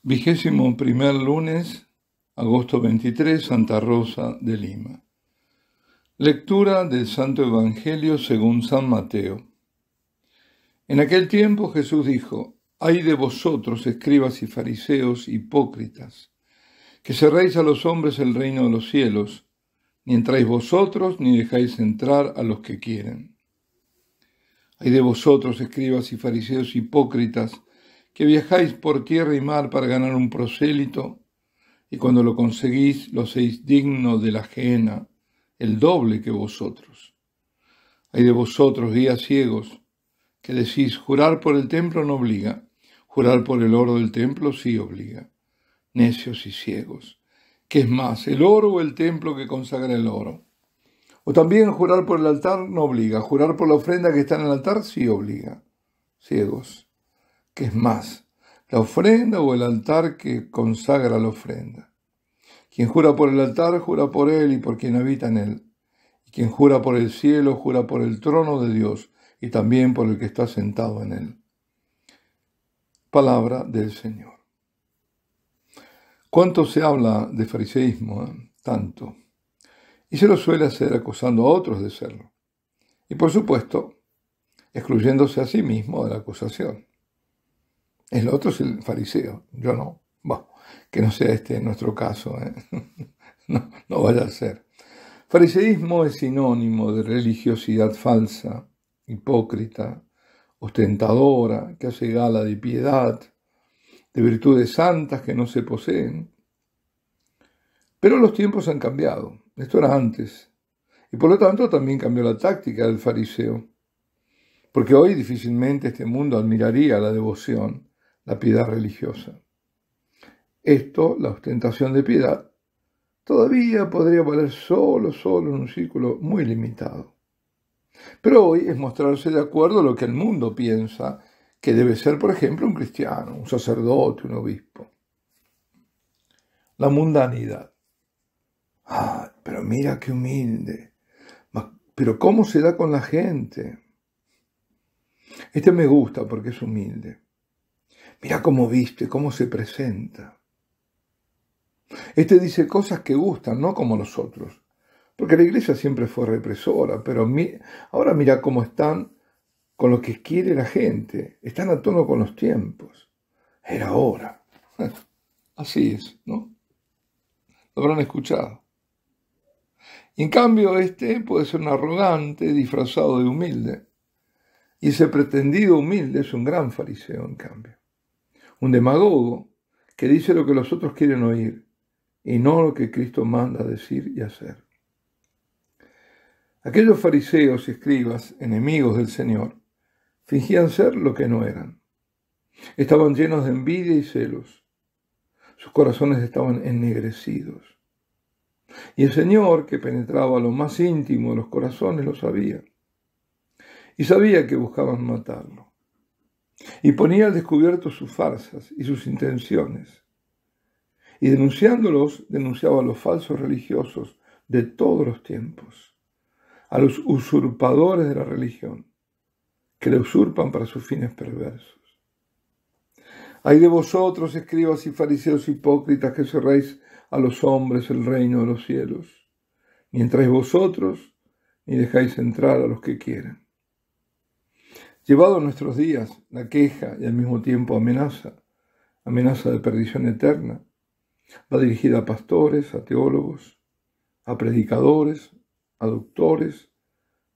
21º lunes, agosto 23, Santa Rosa de Lima. Lectura del Santo Evangelio según San Mateo. En aquel tiempo Jesús dijo: «Ay de vosotros, escribas y fariseos hipócritas, que cerráis a los hombres el reino de los cielos, ni entráis vosotros, ni dejáis entrar a los que quieren. Ay de vosotros, escribas y fariseos hipócritas, que viajáis por tierra y mar para ganar un prosélito, y cuando lo conseguís lo hacéis digno de la gehenna, el doble que vosotros. Ay de vosotros, guías ciegos, que decís: jurar por el templo no obliga, jurar por el oro del templo sí obliga. Necios y ciegos, ¿qué es más, el oro o el templo que consagra el oro? O también jurar por el altar no obliga, jurar por la ofrenda que está en el altar sí obliga. Ciegos, ¿qué es más, la ofrenda o el altar que consagra la ofrenda? Quien jura por el altar, jura por él y por quien habita en él. Y quien jura por el cielo, jura por el trono de Dios y también por el que está sentado en él». Palabra del Señor. ¿Cuánto se habla de fariseísmo? Tanto. Y se lo suele hacer acusando a otros de serlo. Y por supuesto, excluyéndose a sí mismo de la acusación. El otro es el fariseo, yo no. Bueno, que no sea este nuestro caso, no vaya a ser. Fariseísmo es sinónimo de religiosidad falsa, hipócrita, ostentadora, que hace gala de piedad, de virtudes santas que no se poseen. Pero los tiempos han cambiado, esto era antes, y por lo tanto también cambió la táctica del fariseo, porque hoy difícilmente este mundo admiraría la devoción, la piedad religiosa. Esto, la ostentación de piedad, todavía podría valer solo en un círculo muy limitado. Pero hoy es mostrarse de acuerdo a lo que el mundo piensa que debe ser, por ejemplo, un cristiano, un sacerdote, un obispo. La mundanidad. Pero mira qué humilde. Pero ¿cómo se da con la gente? Este me gusta porque es humilde. Mira cómo viste, cómo se presenta. Este dice cosas que gustan, no como los otros. Porque la iglesia siempre fue represora, pero ahora mira cómo están con lo que quiere la gente. Están a tono con los tiempos. Era hora. Así es, ¿no? Lo habrán escuchado. Y en cambio este puede ser un arrogante disfrazado de humilde. Y ese pretendido humilde es un gran fariseo, en cambio. Un demagogo que dice lo que los otros quieren oír y no lo que Cristo manda decir y hacer. Aquellos fariseos y escribas, enemigos del Señor, fingían ser lo que no eran. Estaban llenos de envidia y celos. Sus corazones estaban ennegrecidos. Y el Señor, que penetraba lo más íntimo de los corazones, lo sabía. Y sabía que buscaban matarlo. Y ponía al descubierto sus farsas y sus intenciones. Y denunciándolos, denunciaba a los falsos religiosos de todos los tiempos, a los usurpadores de la religión, que la usurpan para sus fines perversos. Ay de vosotros, escribas y fariseos hipócritas, que cerráis a los hombres el reino de los cielos, ni entráis vosotros, ni dejáis entrar a los que quieren. Llevado a nuestros días, la queja y al mismo tiempo amenaza de perdición eterna, va dirigida a pastores, a teólogos, a predicadores, a doctores,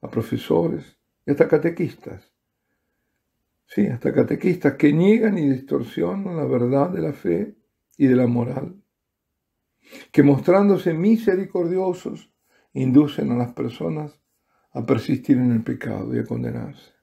a profesores y hasta catequistas. Sí, hasta catequistas que niegan y distorsionan la verdad de la fe y de la moral, que mostrándose misericordiosos inducen a las personas a persistir en el pecado y a condenarse.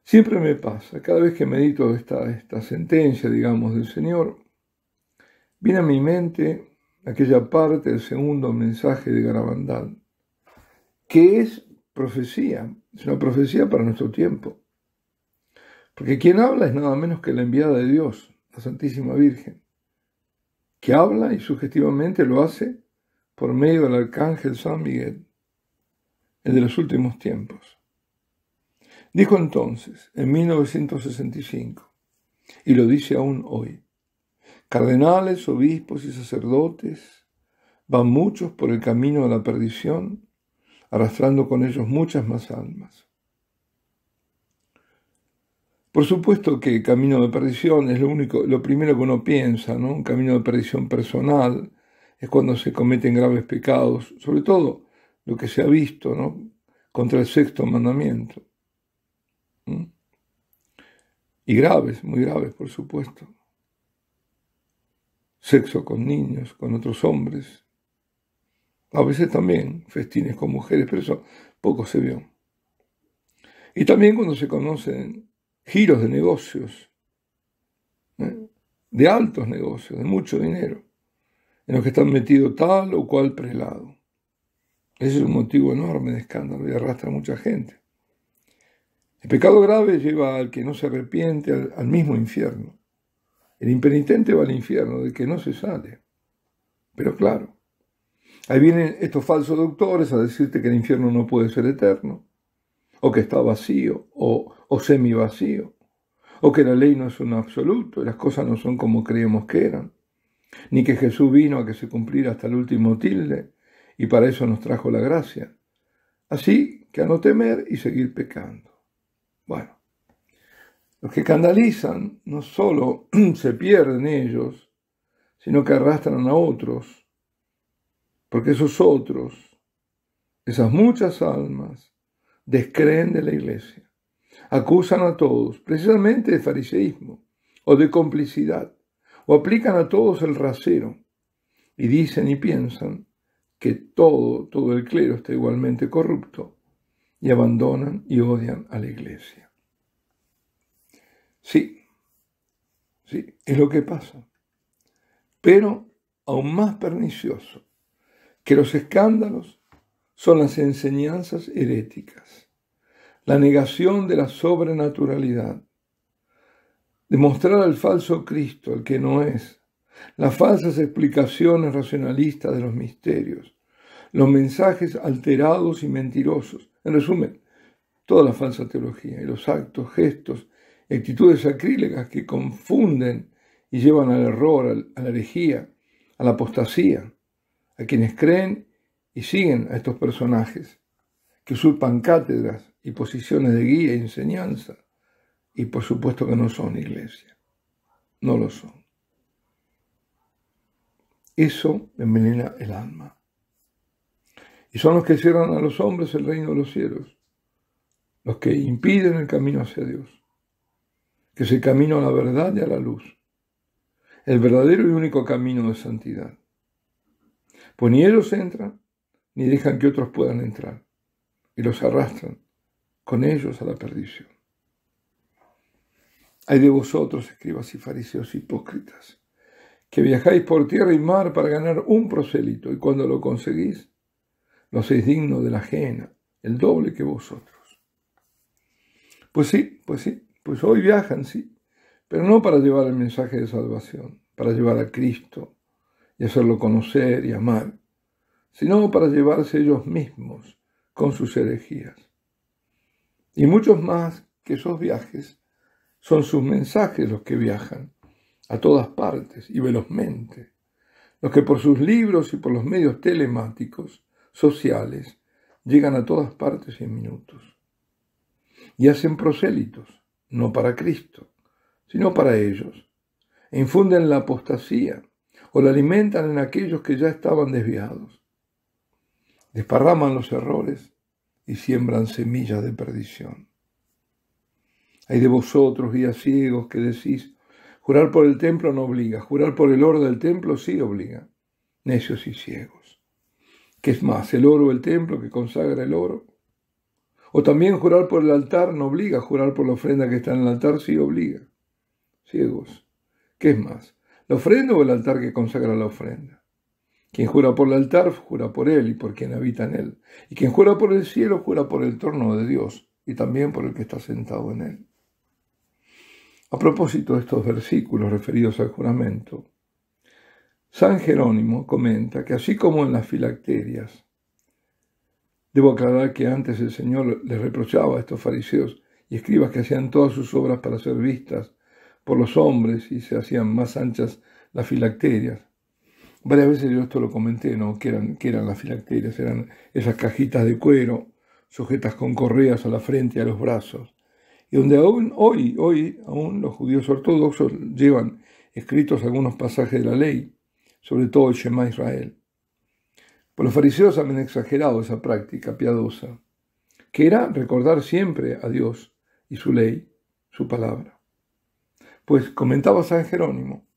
Siempre me pasa, cada vez que medito esta sentencia, digamos, del Señor, viene a mi mente aquella parte del segundo mensaje de Garabandal, que es profecía, es una profecía para nuestro tiempo. Porque quien habla es nada menos que la enviada de Dios, la Santísima Virgen, que habla y sugestivamente lo hace por medio del arcángel San Miguel, el de los últimos tiempos. Dijo entonces, en 1965, Y lo dice aún hoy. Cardenales, obispos y sacerdotes van muchos por el camino de la perdición, arrastrando con ellos muchas más almas. Por supuesto que camino de perdición es lo primero que uno piensa, ¿no? Un camino de perdición personal es cuando se cometen graves pecados, sobre todo lo que se ha visto, ¿no? Contra el sexto mandamiento. Y graves, muy graves, por supuesto. Sexo con niños, con otros hombres. A veces también festines con mujeres, pero eso poco se vio. Y también cuando se conocen giros de negocios, de altos negocios, de mucho dinero, en los que están metidos tal o cual prelado. Ese es un motivo enorme de escándalo y arrastra a mucha gente. El pecado grave lleva al que no se arrepiente al mismo infierno. El impenitente va al infierno, del que no se sale. Pero claro, ahí vienen estos falsos doctores a decirte que el infierno no puede ser eterno, o que está vacío, o semivacío, o que la ley no es un absoluto y las cosas no son como creíamos que eran, ni que Jesús vino a que se cumpliera hasta el último tilde y para eso nos trajo la gracia. Así que a no temer y seguir pecando. Bueno, los que escandalizan no solo se pierden ellos, sino que arrastran a otros, porque esos otros, esas muchas almas, descreen de la iglesia. Acusan a todos, precisamente de fariseísmo o de complicidad, o aplican a todos el rasero, y dicen y piensan que todo el clero está igualmente corrupto, y abandonan y odian a la iglesia. Sí, es lo que pasa. Pero aún más pernicioso que los escándalos son las enseñanzas heréticas, la negación de la sobrenaturalidad, demostrar al falso Cristo, al que no es, las falsas explicaciones racionalistas de los misterios, los mensajes alterados y mentirosos, en resumen, toda la falsa teología y los actos, gestos y actitudes sacrílegas que confunden y llevan al error, a la herejía, a la apostasía, a quienes creen y siguen a estos personajes que usurpan cátedras y posiciones de guía y enseñanza, y por supuesto que no son iglesia, no lo son. Eso envenena el alma. Y son los que cierran a los hombres el reino de los cielos, los que impiden el camino hacia Dios, que es el camino a la verdad y a la luz, el verdadero y único camino de santidad. Pues ni ellos entran, ni dejan que otros puedan entrar, y los arrastran con ellos a la perdición. Ay de vosotros, escribas y fariseos hipócritas, que viajáis por tierra y mar para ganar un prosélito, y cuando lo conseguís, lo hacéis digno de la ajena, el doble que vosotros. Pues hoy viajan, sí, pero no para llevar el mensaje de salvación, para llevar a Cristo y hacerlo conocer y amar, sino para llevarse ellos mismos con sus herejías. Y muchos más que esos viajes son sus mensajes los que viajan a todas partes y velozmente, los que por sus libros y por los medios telemáticos, sociales, llegan a todas partes en minutos. Y hacen prosélitos, no para Cristo, sino para ellos, e infunden la apostasía o la alimentan en aquellos que ya estaban desviados. Desparraman los errores y siembran semillas de perdición. Ay de vosotros, guías ciegos, que decís, jurar por el templo no obliga, jurar por el oro del templo sí obliga. Necios y ciegos. ¿Qué es más, el oro o el templo que consagra el oro? O también jurar por el altar no obliga, jurar por la ofrenda que está en el altar sí obliga. Ciegos. ¿Qué es más, la ofrenda o el altar que consagra la ofrenda? Quien jura por el altar, jura por él y por quien habita en él. Y quien jura por el cielo, jura por el trono de Dios y también por el que está sentado en él. A propósito de estos versículos referidos al juramento, San Jerónimo comenta que así como en las filacterias, debo aclarar que antes el Señor les reprochaba a estos fariseos y escribas que hacían todas sus obras para ser vistas por los hombres y se hacían más anchas las filacterias. Varias veces yo esto lo comenté, ¿no? ¿Qué eran las filacterias? Eran esas cajitas de cuero sujetas con correas a la frente y a los brazos, y donde hoy aún los judíos ortodoxos llevan escritos algunos pasajes de la ley, sobre todo el Shema Israel. Pues los fariseos habían exagerado esa práctica piadosa, que era recordar siempre a Dios y su ley, su palabra. Pues comentaba San Jerónimo,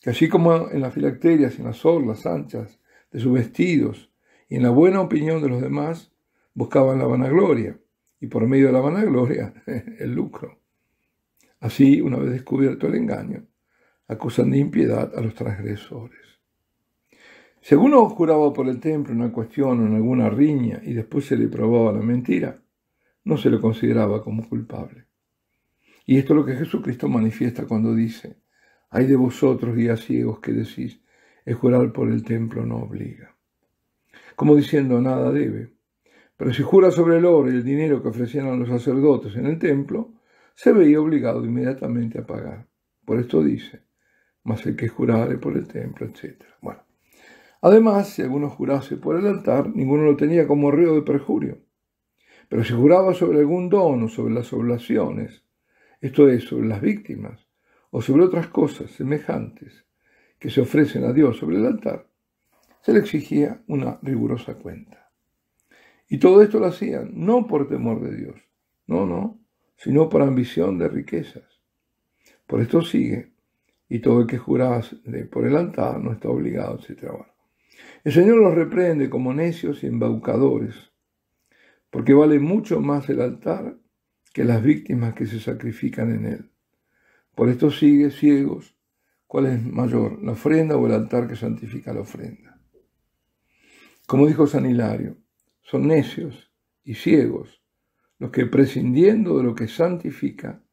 que así como en las filacterias y en las orlas anchas de sus vestidos y en la buena opinión de los demás, buscaban la vanagloria, y por medio de la vanagloria, el lucro. Así, una vez descubierto el engaño, acusan de impiedad a los transgresores. Si alguno juraba por el templo en una cuestión o en alguna riña y después se le probaba la mentira, no se le consideraba como culpable. Y esto es lo que Jesucristo manifiesta cuando dice: «Ay de vosotros, guías ciegos, que decís, el jurar por el templo no obliga». Como diciendo, nada debe. Pero si jura sobre el oro y el dinero que ofrecían a los sacerdotes en el templo, se veía obligado inmediatamente a pagar. Por esto dice: «Mas el que jurare por el templo», etc. Bueno, además, si alguno jurase por el altar, ninguno lo tenía como reo de perjurio. Pero si juraba sobre algún don o sobre las oblaciones, esto es, sobre las víctimas, o sobre otras cosas semejantes que se ofrecen a Dios sobre el altar, se le exigía una rigurosa cuenta. Y todo esto lo hacían no por temor de Dios, no, sino por ambición de riquezas. Por esto sigue: «Y todo el que jurase por el altar no está obligado», etc. Bueno, el Señor los reprende como necios y embaucadores, porque vale mucho más el altar que las víctimas que se sacrifican en él. Por esto sigue: «Ciegos, ¿cuál es mayor, la ofrenda o el altar que santifica la ofrenda?». Como dijo San Hilario, son necios y ciegos los que, prescindiendo de lo que santifica,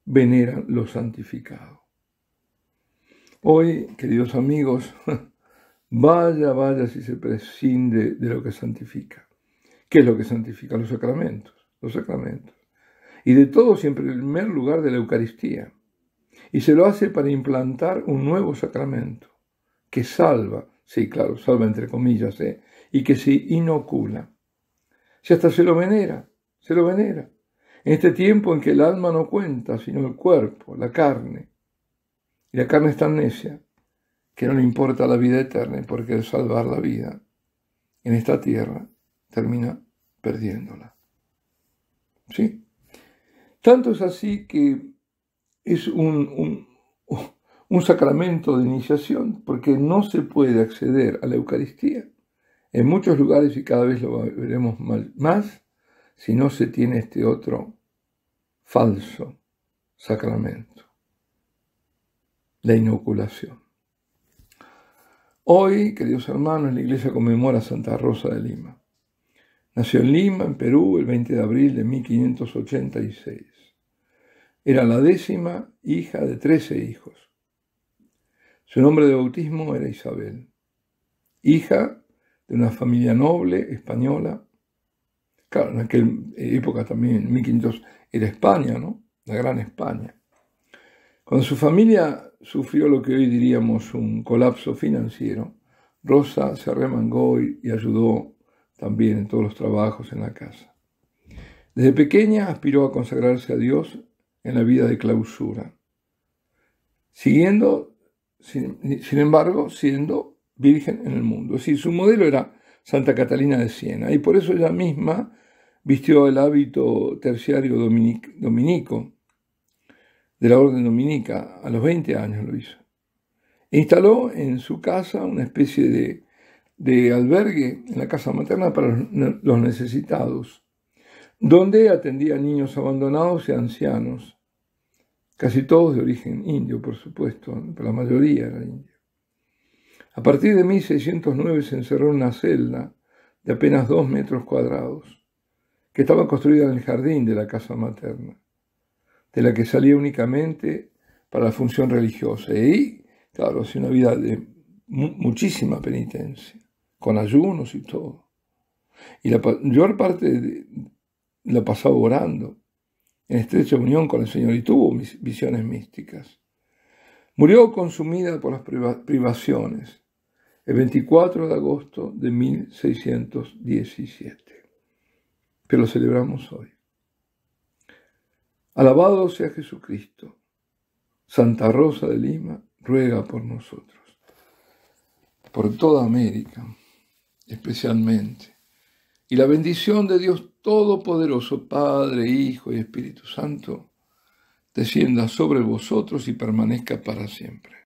veneran lo santificado. Hoy, queridos amigos, vaya si se prescinde de lo que santifica. ¿Qué es lo que santifica? Los sacramentos. Y de todo siempre en primer lugar de la Eucaristía. Y se lo hace para implantar un nuevo sacramento que salva, sí, claro, salva entre comillas, y que se inocula. Si hasta se lo venera. En este tiempo en que el alma no cuenta, sino el cuerpo, la carne. Y la carne es tan necia que no le importa la vida eterna, porque al salvar la vida en esta tierra termina perdiéndola. ¿Sí? Tanto es así que es un sacramento de iniciación, porque no se puede acceder a la Eucaristía en muchos lugares, y cada vez lo veremos más, si no se tiene este otro falso sacramento, la inoculación. Hoy, queridos hermanos, la Iglesia conmemora a Santa Rosa de Lima. Nació en Lima, en Perú, el 20 de abril de 1586. Era la 10ª hija de 13 hijos. Su nombre de bautismo era Isabel, hija de una familia noble española. Claro, en aquella época también, en 1500, era España, ¿no? La Gran España. Cuando su familia sufrió lo que hoy diríamos un colapso financiero, Rosa se arremangó y ayudó también en todos los trabajos en la casa. Desde pequeña aspiró a consagrarse a Dios en la vida de clausura, sin embargo, siendo virgen en el mundo. Es decir, su modelo era Santa Catalina de Siena, y por eso ella misma vistió el hábito terciario dominico de la orden dominica. A los 20 años lo hizo. E instaló en su casa una especie de albergue en la casa materna para los necesitados, donde atendía a niños abandonados y ancianos, casi todos de origen indio, por supuesto, pero la mayoría era indio. A partir de 1609 se encerró en una celda de apenas 2 metros cuadrados, que estaba construida en el jardín de la casa materna, de la que salía únicamente para la función religiosa. Y, claro, hacía una vida de muchísima penitencia, con ayunos y todo. Y la mayor parte la pasaba orando, en estrecha unión con el Señor, y tuvo visiones místicas. Murió consumida por las privaciones el 24 de agosto de 1617, pero lo celebramos hoy. Alabado sea Jesucristo. Santa Rosa de Lima ruega por nosotros. Por toda América, especialmente. Y la bendición de Dios Todopoderoso, Padre, Hijo y Espíritu Santo, descienda sobre vosotros y permanezca para siempre.